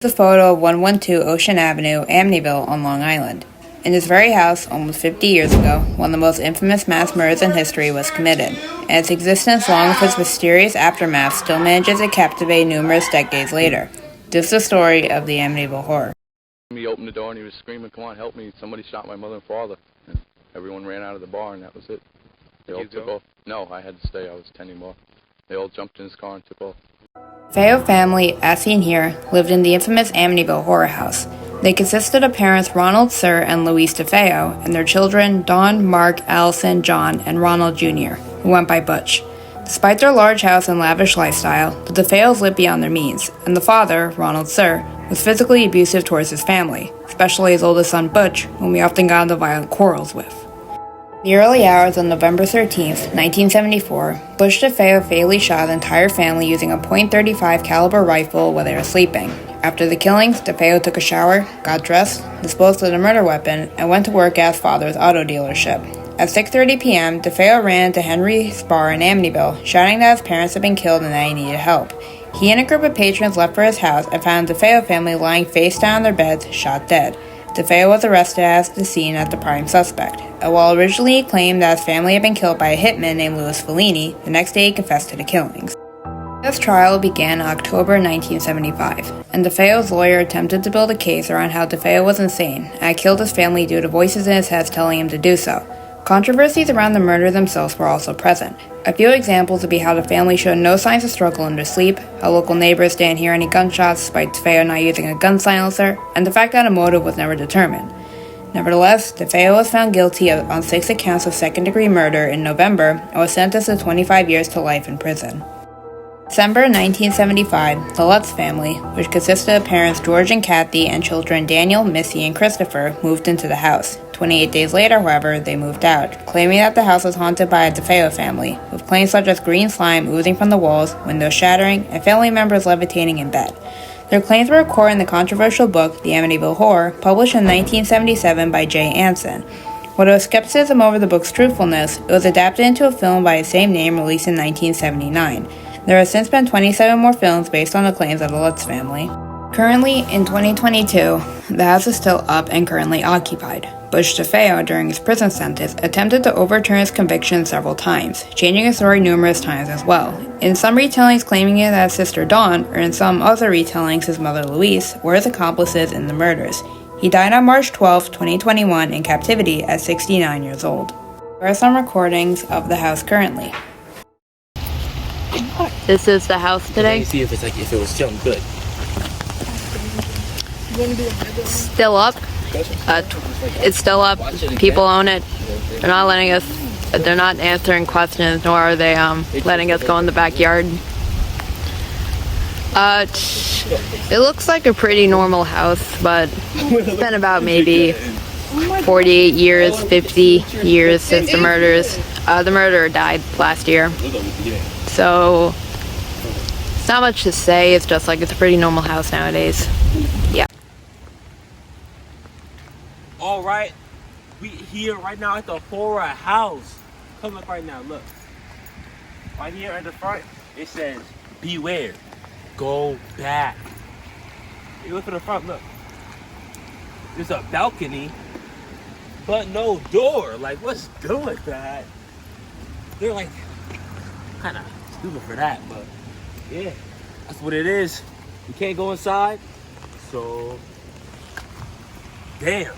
A photo of 112 Ocean Avenue, Amityville on Long Island. In this very house, almost 50 years ago, one of the most infamous mass murders in history was committed, and its existence, along with its mysterious aftermath, still manages to captivate numerous decades later. This is the story of the Amityville Horror. He opened the door and he was screaming, "Come on, help me, somebody shot my mother and father." And everyone ran out of the bar and that was it. They all took off. No, I had to stay, I was tending bar. They all jumped in his car and took off. DeFeo family, as seen here, lived in the infamous Amityville Horror House. They consisted of parents Ronald Sir and Louise DeFeo, and their children Don, Mark, Allison, John, and Ronald Jr., who went by Butch. Despite their large house and lavish lifestyle, the DeFeos lived beyond their means, and the father, Ronald Sir, was physically abusive towards his family, especially his oldest son Butch, whom he often got into violent quarrels with. In the early hours on November 13th, 1974, Butch DeFeo fatally shot the entire family using a .35 caliber rifle while they were sleeping. After the killings, DeFeo took a shower, got dressed, disposed of the murder weapon, and went to work at his father's auto dealership. At 6:30 p.m., DeFeo ran into Henry's bar in Amityville, shouting that his parents had been killed and that he needed help. He and a group of patrons left for his house and found the DeFeo family lying face down on their beds, shot dead. DeFeo was arrested as the scene as the prime suspect, and while originally he claimed that his family had been killed by a hitman named Louis Fellini, the next day he confessed to the killings. This trial began in October 1975, and DeFeo's lawyer attempted to build a case around how DeFeo was insane and had killed his family due to voices in his head telling him to do so. Controversies around the murder themselves were also present. A few examples would be how the family showed no signs of struggle in their sleep, how local neighbors didn't hear any gunshots despite DeFeo not using a gun silencer, and the fact that a motive was never determined. Nevertheless, DeFeo was found guilty on 6 accounts of second-degree murder in November and was sentenced to 25 years to life in prison. December 1975, the Lutz family, which consisted of parents George and Kathy and children Daniel, Missy, and Christopher, moved into the house. 28 days later, however, they moved out, claiming that the house was haunted by a DeFeo family, with claims such as green slime oozing from the walls, windows shattering, and family members levitating in bed. Their claims were recorded in the controversial book, The Amityville Horror, published in 1977 by Jay Anson. While there was skepticism over the book's truthfulness, it was adapted into a film by the same name released in 1979. There have since been 27 more films based on the claims of the Lutz family. Currently, in 2022, the house is still up and currently occupied. Butch DeFeo, during his prison sentence, attempted to overturn his conviction several times, changing his story numerous times as well. In some retellings claiming that his sister Dawn, or in some other retellings his mother Louise, were his accomplices in the murders. He died on March 12, 2021 in captivity at 69 years old. There are some recordings of the house currently. This is the house today. See if it was still good. Still up. It's still up. People own it. They're not letting us. They're not answering questions, nor are they letting us go in the backyard. It looks like a pretty normal house, but it's been about maybe 48 years, 50 years since the murders. The murderer died last year. So, it's not much to say, it's just like it's a pretty normal house nowadays. Yeah. Alright, we here right now at the horror house. Come look right now, look. Right here at the front, it says, "Beware, go back." You look at the front, look. There's a balcony, but no door. Like, what's good with that? They're like, kind of stupid for that, but yeah, that's what it is. You can't go inside, so damn.